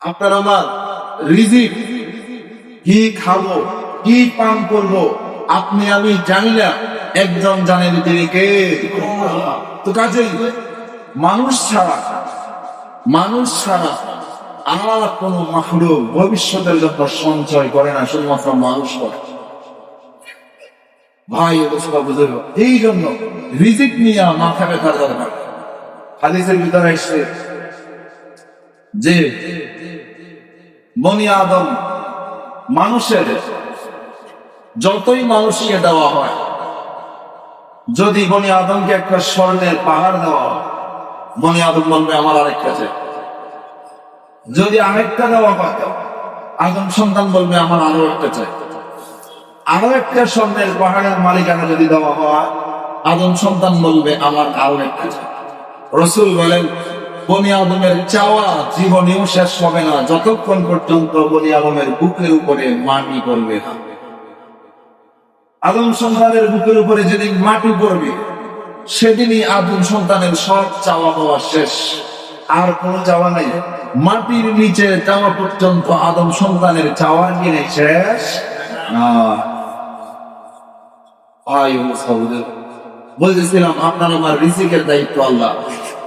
আপনার আমার রিজিক কি খাবো, কি পান করব, আপনি আমি জানি না, একজন জানেন, তিনি কে? তো কাজেই মানুষ ছাড়া আর কোন মাখলুক ভবিষ্যতের জন্য সঞ্চয় করে না, শুধুমাত্র মানুষ করে। ভাই অবস্থা বুঝে, এই জন্য রিজিক নিয়ে মাথা ব্যথার দরকার। হাদিসের ভিতরে এসে যে বনি আদম, মানুষের যতই মানুষকে দেওয়া হয়, যদি বনি আদমকে একটা স্বর্ণের পাহাড় দেওয়া হয়, বনি আদম বলবে আমার আরেকটা চাই। যদি আরেকটা দেওয়া হয়, আদম সন্তান বলবে আমার আরো একটা চাই। আরো একটা স্বর্ণের পাহাড়ের মালিকানা যদি দেওয়া হয়, আদম সন্তান বলবে আমার আরো একটা চাই। রাসূল বলেন, বনি আদমের চাওয়া জীবনেও শেষ হবে না, যতক্ষণ পর্যন্ত বনি আদমের বুকের উপরে মাটি পড়বে না। আদম সন্তানের বুকের উপরে যেদিন মাটি পড়বে, সেদিনই আদম সন্তানের সব চাওয়া পাওয়া শেষ, আর কোনো চাওয়া নাই। মাটির নিচে চাওয়া পর্যন্ত আদম সন্তানের চাওয়ার কিনে শেষ না। বলতেছিলাম আপনার আমার রিজিকের দায়িত্ব আল্লাহ।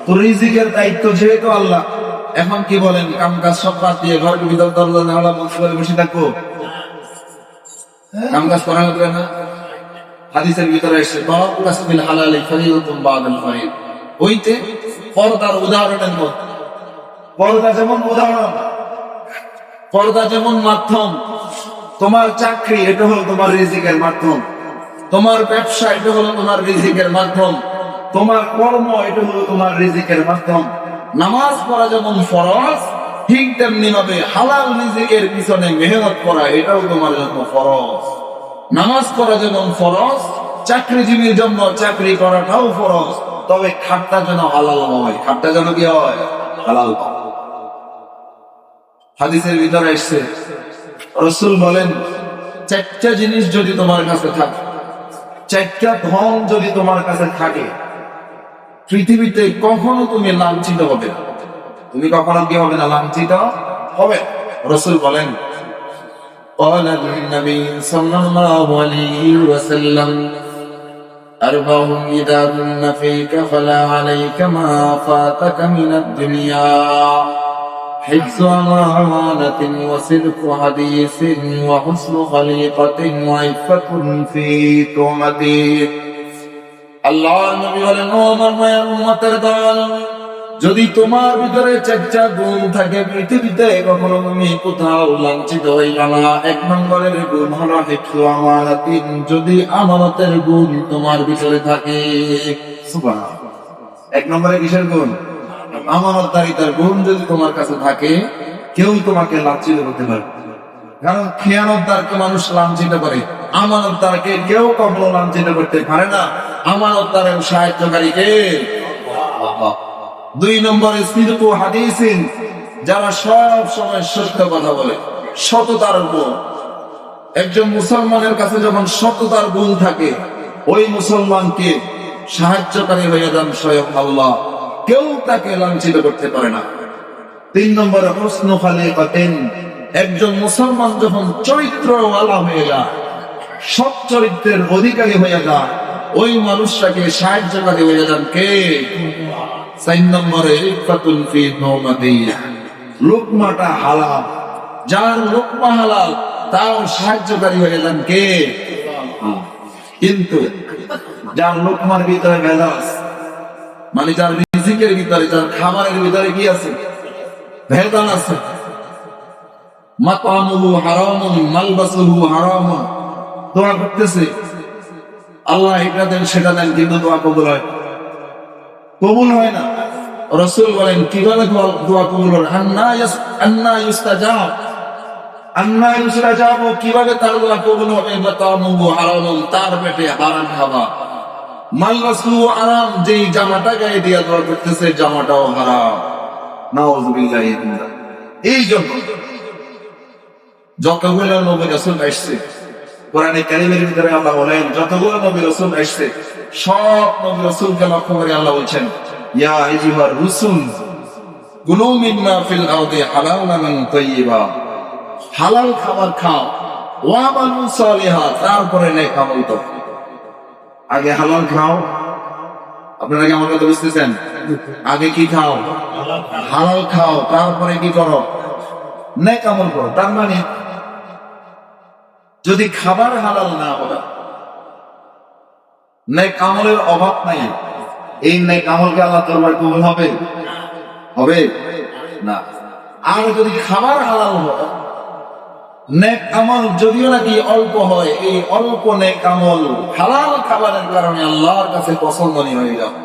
তো রিজিকের দায়িত্ব যেহেতু আল্লাহ, এখন কি বলেন, কাম কাজ সব বাদ দিয়ে ঘরের ভিতর দরজা নালা বন্ধ করে বসে থাকবো? কাম কাজ করা হবে না। হাদিসের ভিতরে এসে বাবু কাসবিল হালালি ফরিদাতুন বাদাল ফরিদ, ওইতে পর্দার উদাহরণের মধ্যে, পর্দা যেমন উদাহরণ, পর্দা যেমন মাধ্যম, তোমার চাকরি এটা হলো তোমার রিজিকের মাধ্যম, তোমার ব্যবসা এটা হলো তোমার রিজিকের মাধ্যম, তোমার কর্ম এটা হলো তোমার রিজিকের মাধ্যম। নামাজ পড়া যেমন ফরজ, ঠিক তেমনি ভাবে হালাল রিজিকের পিছনে মেহনত করা এটাও তোমার জন্য ফরজ। নামাজ পড়া যেমন ফরজ, চাকরিজীবীর জন্য চাকরি করাটাও ফরজ, তবে খাটটা যেন হালাল হয়। খাটটা যেন কি হয়? হালাল হয়। হাদিসের ভিতরে এসছে, রাসূল বলেন, চারটা জিনিস যদি তোমার কাছে থাকে, চারটা ধন যদি তোমার কাছে থাকে, পৃথিবীতে কখনো তুমি লাঞ্ছিত হবে না। তুমি কখনো কি হবে না? লাঞ্ছিত হবে। রাসূল বলেন, قال النبي صلى الله عليه وسلم أربع إذا كن فيك فلا عليك ما فاتك من الدنيا حفظ أمانة وصدق حديث وحسن خليقة وعفة في تهمة। আল্লাহ নবী বলেন, ও আমার মায়ের উম্মতের দল, যদি তোমার ভিতরে চারটা গুণ থাকে, পৃথিবীতে কখনো তুমি কোথাও লাঞ্ছিত হইবা না। এক নম্বরের গুণ হলো হিফযু আমানাতিন, যদি আমানতের গুণ তোমার ভিতরে থাকে। সুবহানাল্লাহ। এক নম্বরে কিসের গুণ? আমানতদারিতার গুণ যদি তোমার কাছে থাকে, কেউ তোমাকে লাঞ্ছিত করতে পারবে। কারণ খেয়ানতদারকে মানুষ লাঞ্ছিত করে, আমানতদারকে কেউ কখনো লাঞ্ছিত করতে পারে না। আমানতদারের সাহায্যকারীকে। দুই নম্বরে সিদকু হাদিসিন, যারা সব সময় সত্য কথা বলে, সততার গুণ। একজন মুসলমানের কাছে যখন সততার গুণ থাকে, ওই মুসলমানকে সাহায্যকারী হয়ে যান স্বয়ং আল্লাহ, কেউ তাকে লাঞ্ছিত করতে পারে না। তিন নম্বরে হুসনু খালিকাতিন, একজন মুসলমান যখন চরিত্রওয়ালা হয়ে যায়, সৎ চরিত্রের অধিকারী হয়ে যায়, ওই মানুষটাকে সাহায্যকারী হয়ে যান কে? চার নম্বরে ইফাতুন ফি তুহমাতি, লোকমাটা হালাল, যার লোকমা হালাল তার সাহায্যকারী হয়ে যান কে? কিন্তু যার লোকমার ভিতরে ভেজাল, মানে যার রিজিকের ভিতরে, যার খাবারের ভিতরে কি আছে? ভেজাল আছে। মাতামুহু হারামুন মালবাসুহু হারামুন, দোয়া করতেছে আল্লাহ এটা দেন সেটা দেন, কিন্তু দোয়া কবুল হয়? কবুল হয় না। রাসূল বলেন, কিভাবে দোয়া কবুল হয়? আন্না ইউস্তাজাব, কিভাবে তার দোয়া কবুল হবে? মাতামুহু হারামুন, তার পেটে হারাম খাওয়া। মালবাসুহু হারাম, যেই জামাটা গায়ে দিয়ে দোয়া করতেছে জামাটাও হারাম। নাউযুবিল্লাহি মিন যালিক। এই জন্য যতগুলো নবী রাসূল আসছে, কোরআনে কারীমের ভিতরে আল্লাহ বলেন, যতগুলো নবী রাসূল আসছে, সব নবী রাসূলকে লক্ষ্য করে আল্লাহ বলছেন, ইয়া আইয়ুহার রুসুল কুলু মিম্মা ফিল আরদি হালালান তাইয়্যিবা, হালাল খাবার খাও, ওয়া আমালু সালিহা, তারপরে নেক আমল করো। আগে হালাল খাও, আপনারা কি আমার কথা বুঝতেছেন? আগে কি খাও? হালাল খাও, তারপরে কি করো? নেক আমল করো। তার মানে যদি খাবার হালাল না হয়, নেক আমলের অভাব নাই, এই নেক আমলকে আল্লাহ দরবারে কবুল হবে? হবে না। আর যদি খাবার হালাল হয়, নেক আমল যদিও নাকি অল্প হয়, এই অল্প নেক আমল হালাল খাবারের কারণে আল্লাহর কাছে পছন্দনীয় হয়ে যাবে।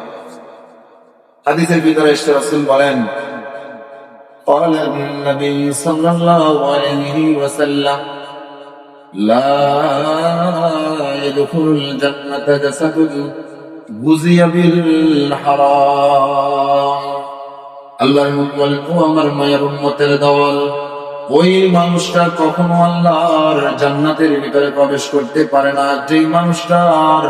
হাদিসের ভিতরে এসে রাসূল বলেন, قال النبي صلى الله عليه وسلم لا يدخل الجنة جسد غذي بالحرام। আল্লাহর বলেন, ও আমার মায়ের উম্মতের দল, ওই মানুষটা কখনো আল্লাহর জান্নাতের ভিতরে প্রবেশ করতে পারে না যেই মানুষটার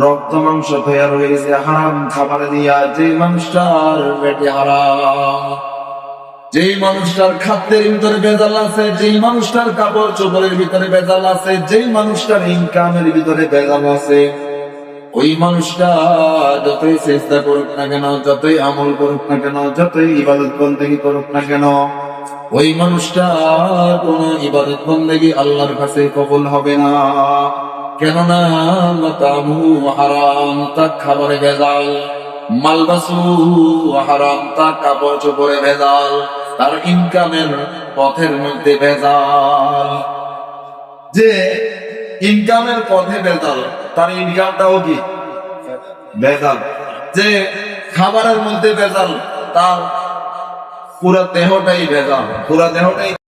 রক্ত মাংস তৈরি হয়েছে হারাম খাবার দিয়া, যেই মানুষটার পেটে হারাম, যেই মানুষটার খাদ্যের ভিতরে ভেজাল আছে, যেই মানুষটার কাপড় চোপড়ের ভিতরে ভেজাল আছে, যেই মানুষটার ইনকামের ভিতরে ভেজাল আছে, ওই মানুষটা যতই চেষ্টা করুক না কেন, যতই আমল করুক না কেন, যতই ইবাদত বন্দেগী করুক না কেন, ওই মানুষটা কোন ইবাদত বন্দেগী আল্লাহর কাছে কবুল হবে না। কেননা মাতামু হারাম, তার খাবারে ভেজাল, মালবাসু হারাম, তার কাপড় চোপড়ে ভেজাল, তার ইনকামের পথের মধ্যে ভেজাল। যে ইনকামের পথে ভেজাল, তার ইনকামটাও কি ভেজাল। যে খাবারের মধ্যে ভেজাল, তার পুরা দেহটাই ভেজাল, পুরা দেহটাই